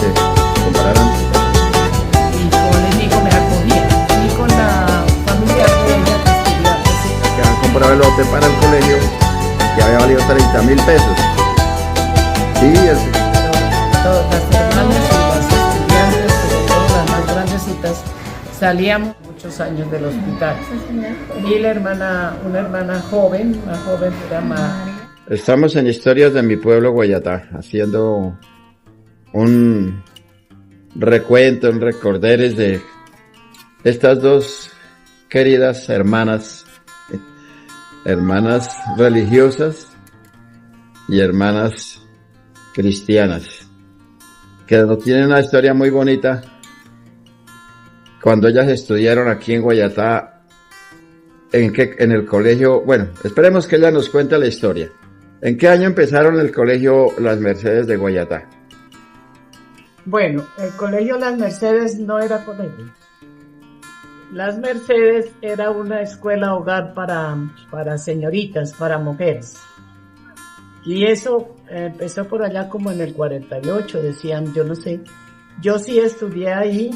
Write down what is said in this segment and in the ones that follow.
se compararan. Y como les digo, me acogía. Y con la familia de ella que estudiaba, sí. Que han comprado el lote para el colegio que había valido 30.000 pesos. Sí, es, Todas las hermanas y las estudiantes, sobre todo las más grandecitas, salíamos muchos años del hospital. Y la hermana, una hermana joven, más joven, era María. estamos en Historias de mi pueblo, Guayatá, haciendo un recuento, un recorderis de estas dos queridas hermanas, hermanas religiosas y hermanas cristianas, que nos tienen una historia muy bonita. Cuando ellas estudiaron aquí en Guayatá, en el colegio, bueno, esperemos que ella nos cuente la historia. ¿En qué año empezaron el colegio Las Mercedes de Guayatá? Bueno, el colegio Las Mercedes no era colegio. Las Mercedes era una escuela hogar para señoritas, para mujeres. Y eso empezó por allá como en el 48, decían, yo no sé. Yo sí estudié ahí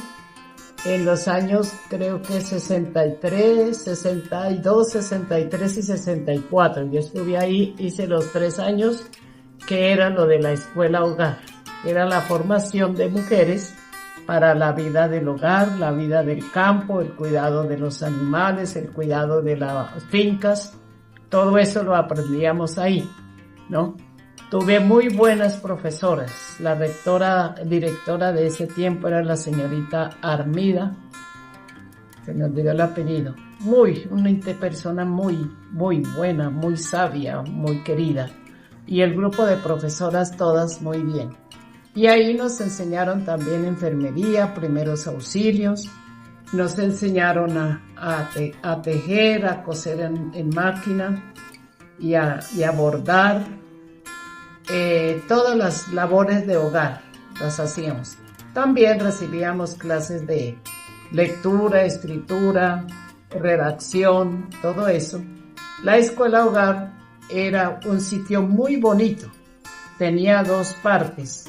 en los años, creo que 63, 62, 63 y 64. Yo estuve ahí, hice los 3 años, que era lo de la escuela hogar. Era la formación de mujeres para la vida del hogar, la vida del campo, el cuidado de los animales, el cuidado de las fincas. Todo eso lo aprendíamos ahí, ¿no? Tuve muy buenas profesoras. La directora de ese tiempo era la señorita Armida. Se me olvidó el apellido. Una persona muy buena, muy sabia, muy querida. Y el grupo de profesoras todas muy bien. Y ahí nos enseñaron también enfermería, primeros auxilios. Nos enseñaron a tejer, a coser en máquina y a bordar. Todas las labores de hogar las hacíamos. También recibíamos clases de lectura, escritura, redacción, todo eso. La escuela hogar era un sitio muy bonito. Tenía 2 partes,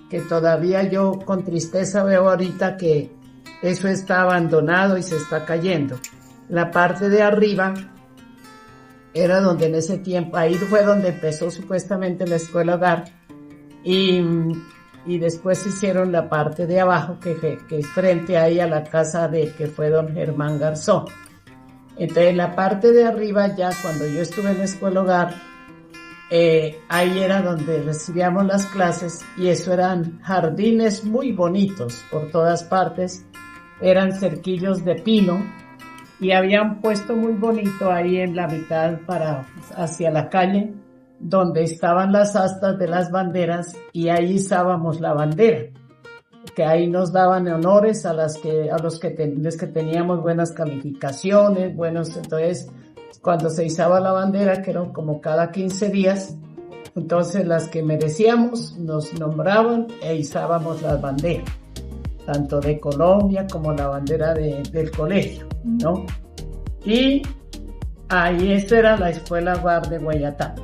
que todavía yo con tristeza veo ahorita que eso está abandonado y se está cayendo. La parte de arriba era donde en ese tiempo, ahí fue donde empezó supuestamente la escuela hogar, y después hicieron la parte de abajo que es frente ahí a la casa de que fue don Germán Garzón. Entonces la parte de arriba, ya cuando yo estuve en la escuela hogar, ahí era donde recibíamos las clases, y eso eran jardines muy bonitos por todas partes, eran cerquillos de pino, y habían puesto muy bonito ahí en la mitad hacia la calle, donde estaban las astas de las banderas, y ahí izábamos la bandera, que ahí nos daban honores a los que teníamos buenas calificaciones, entonces cuando se izaba la bandera, que eran como cada 15 días, entonces las que merecíamos nos nombraban e izábamos las banderas, tanto de Colombia como la bandera del colegio, ¿no? Y ahí esa era la escuela hogar de Guayatá.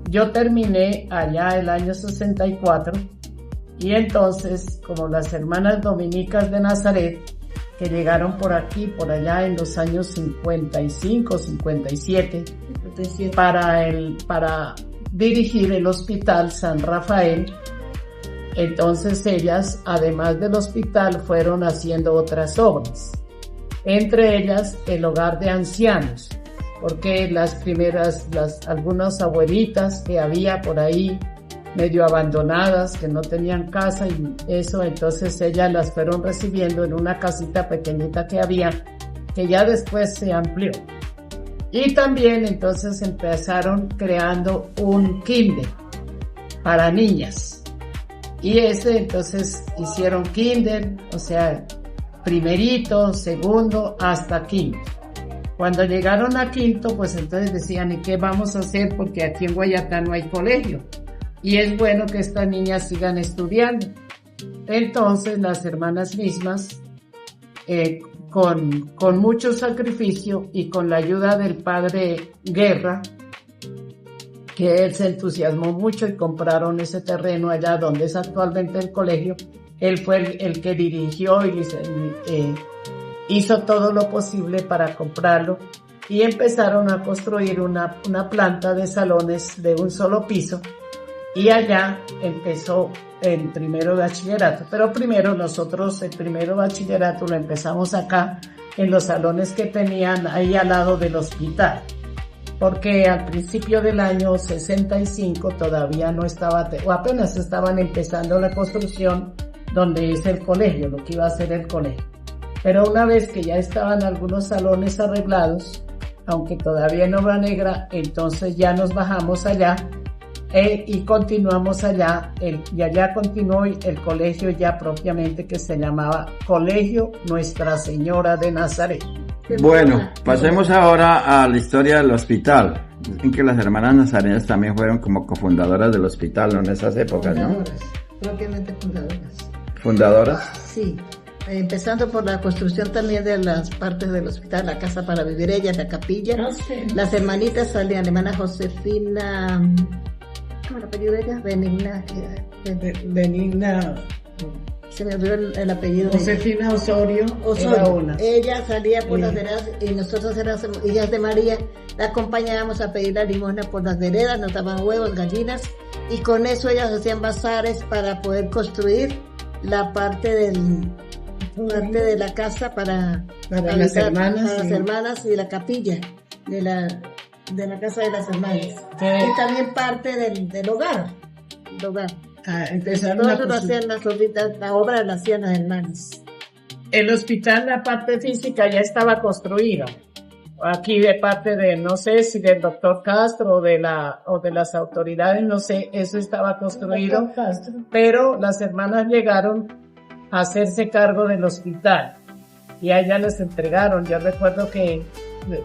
Yo terminé allá el año 64, y entonces, como las hermanas dominicas de Nazaret, que llegaron por aquí, por allá en los años 55, 57, para dirigir el Hospital San Rafael. Entonces ellas, además del hospital, fueron haciendo otras obras, entre ellas el hogar de ancianos, porque algunas abuelitas que había por ahí medio abandonadas, que no tenían casa y eso, entonces ellas las fueron recibiendo en una casita pequeñita que había, que ya después se amplió. Y también entonces empezaron creando un kinder para niñas. Y entonces hicieron kinder, o sea, primerito, segundo, hasta quinto. Cuando llegaron a quinto, pues entonces decían, ¿y qué vamos a hacer? Porque aquí en Guayatá no hay colegio. Y es bueno que estas niñas sigan estudiando. Entonces las hermanas mismas, con mucho sacrificio y con la ayuda del padre Guerra, que él se entusiasmó mucho, y compraron ese terreno allá donde es actualmente el colegio, Él fue el que dirigió y hizo todo lo posible para comprarlo y empezaron a construir una planta de salones de un solo piso y allá empezó el primero bachillerato. Pero primero nosotros el primero bachillerato lo empezamos acá en los salones que tenían ahí al lado del hospital, porque al principio del año 65 todavía no estaba, o apenas estaban empezando la construcción donde es el colegio, lo que iba a ser el colegio. Pero una vez que ya estaban algunos salones arreglados, aunque todavía en obra negra, entonces ya nos bajamos allá y continuamos allá, y allá continuó el colegio ya propiamente que se llamaba Colegio Nuestra Señora de Nazaret. Bueno, pasemos ahora a la historia del hospital. Dicen que las hermanas nazarenas también fueron como cofundadoras del hospital, ¿no? En esas épocas, ¿no? Propiamente fundadoras. ¿Fundadoras? Sí, empezando por la construcción también de las partes del hospital, la casa para vivir ellas, la capilla. No sé. Las hermanitas salían, la hermana Josefina, ¿cómo el apellido de ella? Benigna. Se me olvidó el apellido de ella. Josefina Osorio era una. Ella salía por Sí. las veredas y nosotros éramos hijas de María, la acompañábamos a pedir la limosna por las veredas, nos daban huevos, gallinas y con eso ellas hacían bazares para poder construir la parte de la casa para las hermanas, para sí. las hermanas y la capilla de la casa de las hermanas. Sí. Y también parte del hogar. El hogar. Empezaron Todo a eso lo hacían las solitas, la obra la hacían las hermanas. El hospital, la parte física ya estaba construida. Aquí de parte de, no sé si del doctor Castro o de las autoridades, no sé, eso estaba construido. Pero las hermanas llegaron a hacerse cargo del hospital y a ellas les entregaron. Yo recuerdo que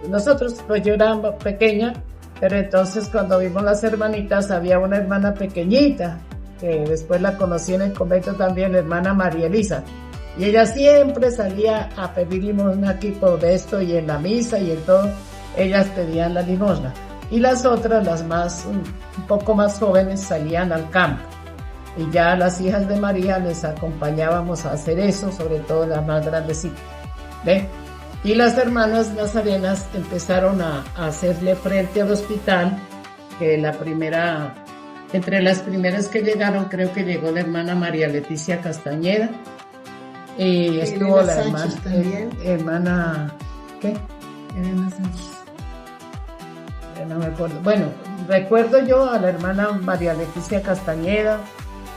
nosotros, pues yo era pequeña, pero entonces cuando vimos las hermanitas había una hermana pequeñita que después la conocí en el convento también, la hermana María Elisa. Y ella siempre salía a pedir limosna aquí por esto y en la misa y en todo, ellas pedían la limosna. Y las otras, las más, un poco más jóvenes, salían al campo. Y ya las hijas de María les acompañábamos a hacer eso, sobre todo las más grandecitas. ¿Ve? Y las hermanas nazarenas empezaron a hacerle frente al hospital, que entre las primeras que llegaron, creo que llegó la hermana María Leticia Castañeda, y estuvo Elena la Sánchez también. hermana, ¿qué? Elena Sánchez. No me acuerdo. Bueno, recuerdo yo a la hermana María Leticia Castañeda,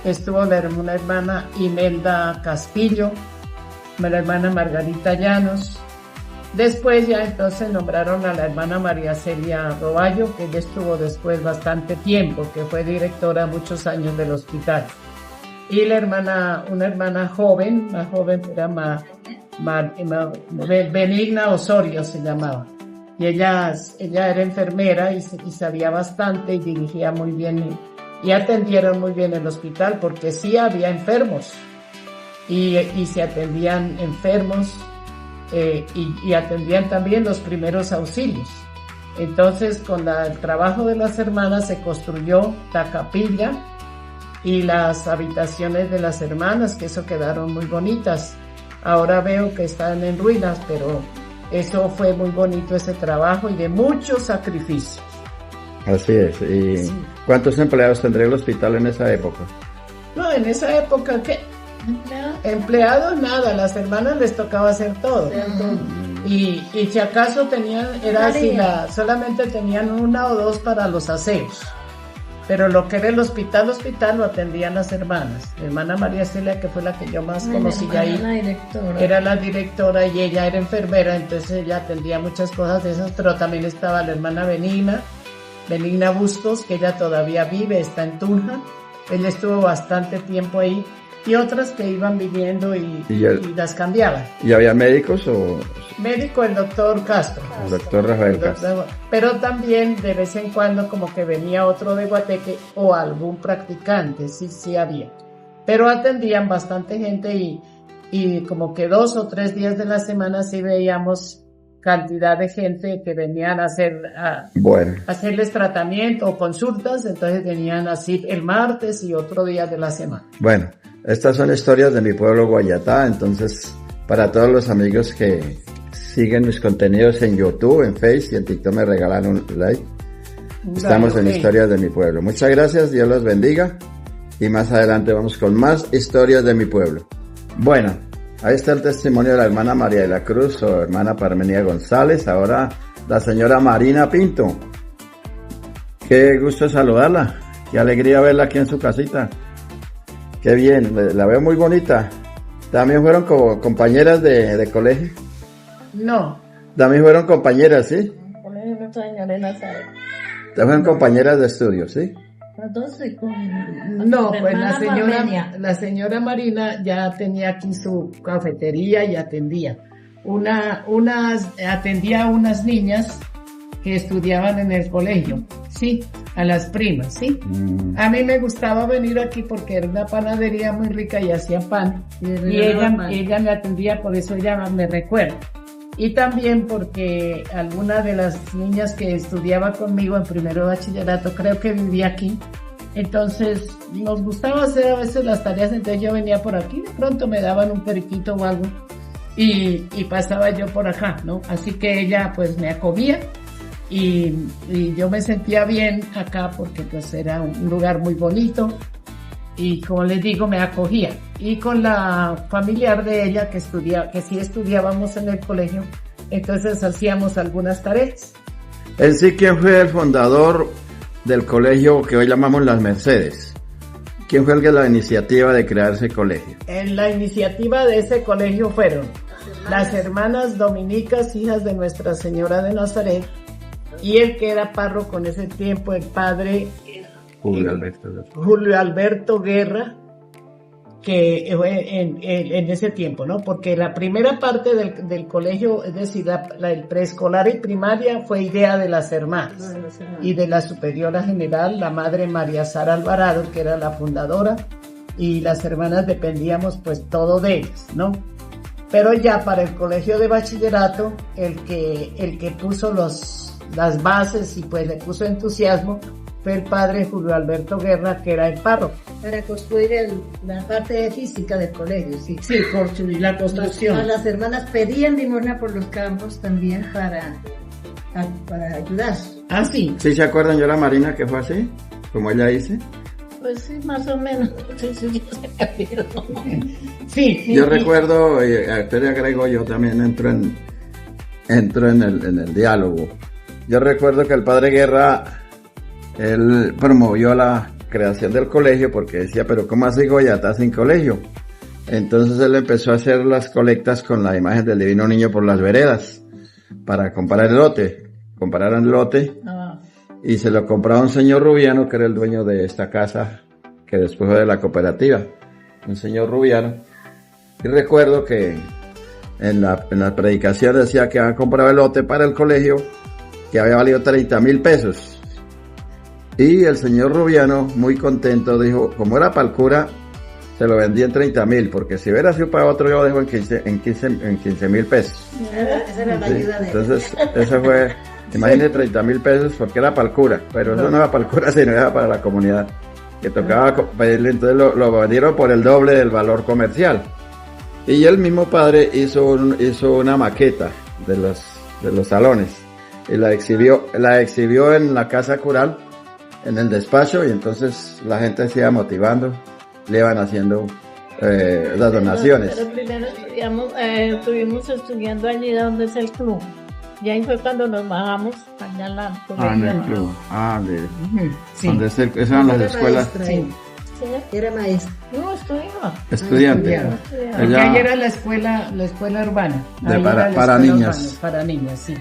estuvo una hermana Imelda Castillo, la hermana Margarita Llanos. Después ya entonces nombraron a la hermana María Celia Roballo, que ella estuvo después bastante tiempo, que fue directora muchos años del hospital. Y una hermana joven, más joven, era Benigna Osorio se llamaba. Y ella era enfermera y sabía bastante y dirigía muy bien y atendieron muy bien el hospital porque sí había enfermos y se atendían enfermos. Y atendían también los primeros auxilios. Entonces, con el trabajo de las hermanas se construyó la capilla y las habitaciones de las hermanas, que eso quedaron muy bonitas. Ahora veo que están en ruinas, pero eso fue muy bonito, ese trabajo y de muchos sacrificios. Así es. ¿Y sí. ¿Cuántos empleados tendría el hospital en esa época? No, en esa época, ¿qué? Empleados nada, las hermanas les tocaba hacer todo. Y si acaso solamente tenían una o dos para los aseos. Pero lo que era el hospital lo atendían las hermanas. La hermana María Celia, que fue la que yo más conocí ahí, era la directora y ella era enfermera, entonces ella atendía muchas cosas de esas, pero también estaba la hermana Benigna Bustos, que ella todavía vive, está en Tunja. Ella estuvo bastante tiempo ahí. Y otras que iban viviendo y las cambiaban. ¿Y había médicos o...? Médico, el doctor Castro. El doctor Rafael Castro. Pero también de vez en cuando como que venía otro de Guateque o algún practicante, sí había. Pero atendían bastante gente y como que 2 o 3 días de la semana sí veíamos cantidad de gente que venían a hacerles tratamiento o consultas, entonces venían así el martes y otro día de la semana. Bueno, Estas son historias de mi pueblo Guayatá, entonces para todos los amigos que siguen mis contenidos en YouTube, en Facebook y en TikTok me regalan un like. Estamos en Historias de mi pueblo. Muchas gracias, Dios los bendiga y más adelante vamos con más historias de mi pueblo. Bueno, ahí está el testimonio de la hermana María de la Cruz o hermana Parmenía González, ahora la señora Marina Pinto. Qué gusto saludarla, qué alegría verla aquí en su casita. Qué bien, la veo muy bonita. ¿También fueron como compañeras de colegio? No. También fueron compañeras, ¿sí? Colegio Nuestra Señora de Nazaret. Fueron compañeras de estudio, ¿sí? Las dos y con No, pues hermana la señora Marina ya tenía aquí su cafetería y atendía. Atendía a unas niñas que estudiaban en el colegio, sí, a las primas, sí. A mí me gustaba venir aquí porque era una panadería muy rica y hacía pan. Y ella me atendía, por eso ella me recuerda. Y también porque alguna de las niñas que estudiaba conmigo en primero de bachillerato, creo que vivía aquí. Entonces, nos gustaba hacer a veces las tareas, entonces yo venía por aquí, de pronto me daban un periquito o algo, y pasaba yo por acá, ¿no? Así que ella pues me acogía, y yo me sentía bien acá porque pues era un lugar muy bonito, y como les digo, me acogía. Y con la familiar de ella que sí estudiábamos en el colegio, entonces hacíamos algunas tareas. En sí, ¿quién fue el fundador del colegio que hoy llamamos Las Mercedes? ¿Quién fue el que la iniciativa de crear ese colegio? En la iniciativa de ese colegio fueron las hermanas dominicas, hijas de Nuestra Señora de Nazaret, y el que era párroco en ese tiempo, el padre Julio Alberto Guerra, que en ese tiempo, ¿no? Porque la primera parte del colegio, es decir, el preescolar y primaria fue idea de las hermanas y de la superiora general, la madre María Sara Alvarado, que era la fundadora, y las hermanas dependíamos pues todo de ellas, ¿no? Pero ya para el colegio de bachillerato, el que puso las bases y pues le puso entusiasmo fue el padre Julio Alberto Guerra, que era el párroco. Para construir la parte física del colegio, sí. Sí, construir la construcción. Las hermanas pedían limosna por los campos también para ayudar. Ah, sí. ¿Sí se acuerdan, señora Marina, que fue así? ¿Como ella dice? Pues sí, más o menos. Sí. Yo recuerdo, y a usted le agrego, yo también entro en el diálogo. Yo recuerdo que el padre Guerra, él promovió la creación del colegio porque decía, pero ¿cómo así Guayatá sin colegio? Entonces él empezó a hacer las colectas con la imagen del Divino Niño por las veredas para comprar el lote. Compraron el lote y se lo compraba un señor Rubiano, que era el dueño de esta casa, que después fue de la cooperativa, un señor Rubiano. Y recuerdo que en la predicación decía que había comprado el lote para el colegio, que había valido 30,000 pesos. Y el señor Rubiano, muy contento, dijo, como era para el cura, se lo vendí en 30,000, porque si hubiera sido para otro, yo lo dejo en 15,000 pesos. Esa era la ayuda de Entonces, eso fue, imagínate, 30,000 pesos, porque era para el cura, pero eso no era para el cura, sino era para la comunidad, que tocaba pedirle, entonces lo vendieron por el doble del valor comercial. Y el mismo padre hizo una maqueta de los salones, y la exhibió en la casa cural, en el despacho, y entonces la gente se iba motivando, le iban haciendo las donaciones. Pero primero estuvimos estudiando allí donde es el club, y ahí fue cuando nos bajamos allá en la en el club, Sí. donde esas eran las escuelas. Sí. Era maestra. No, estudiaba. Estudiante. Porque Ella- ahí era la escuela urbana. De Ahí para- era la para escuela niñas. urbana, para niñas, sí.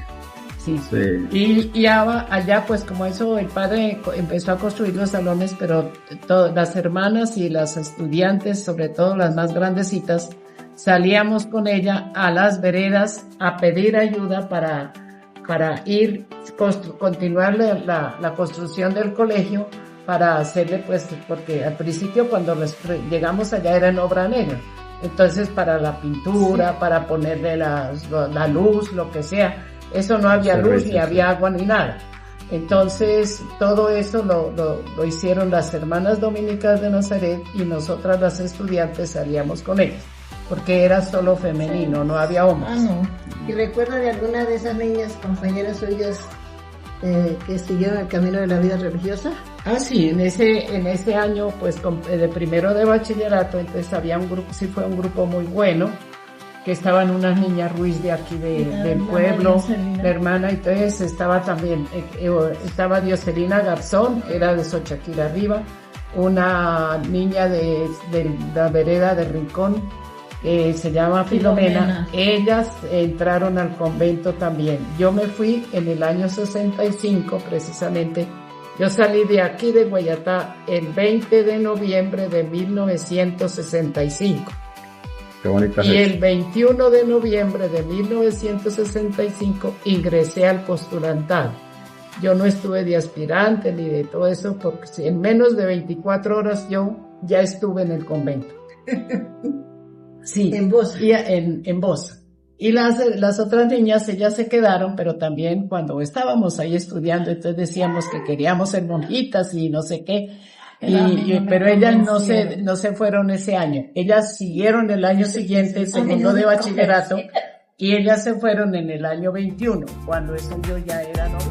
Sí. Sí. Y allá pues como eso el padre empezó a construir los salones, pero las hermanas y las estudiantes, sobre todo las más grandecitas, salíamos con ella a las veredas a pedir ayuda para ir continuar la construcción del colegio, para hacerle pues, porque al principio cuando llegamos allá era en obra negra, entonces para la pintura, para ponerle la luz, lo que sea. Eso no había luz, ni había agua, ni nada. Entonces, todo eso lo hicieron las hermanas dominicas de Nazaret y nosotras las estudiantes salíamos con ellas, porque era solo femenino, no había hombres. No. ¿Y recuerda de alguna de esas niñas, compañeras suyas, que siguieron el camino de la vida religiosa? Ah, sí, en ese año, pues, de primero de bachillerato, entonces había un grupo, sí fue un grupo muy bueno, que estaban unas niñas Ruiz de aquí del pueblo, la hermana, entonces estaba también, estaba Dioselina Garzón, que era de Xochaquira Arriba, una niña de la vereda de Rincón, se llama Filomena. Ellas entraron al convento también. Yo me fui en el año 65, precisamente. Yo salí de aquí de Guayatá el 20 de noviembre de 1965. Qué bonita Y fecha. el 21 de noviembre de 1965 ingresé al postulantado. Yo no estuve de aspirante ni de todo eso, porque en menos de 24 horas yo ya estuve en el convento. Sí, En Bosa. y en Bosa. Y las otras niñas, ellas se quedaron, pero también cuando estábamos ahí estudiando, entonces decíamos que queríamos ser monjitas y no sé qué. Pero ellas no se fueron ese año. Ellas siguieron el año siguiente, segundo de bachillerato, y ellas se fueron en el año 21, cuando eso yo ya era novia.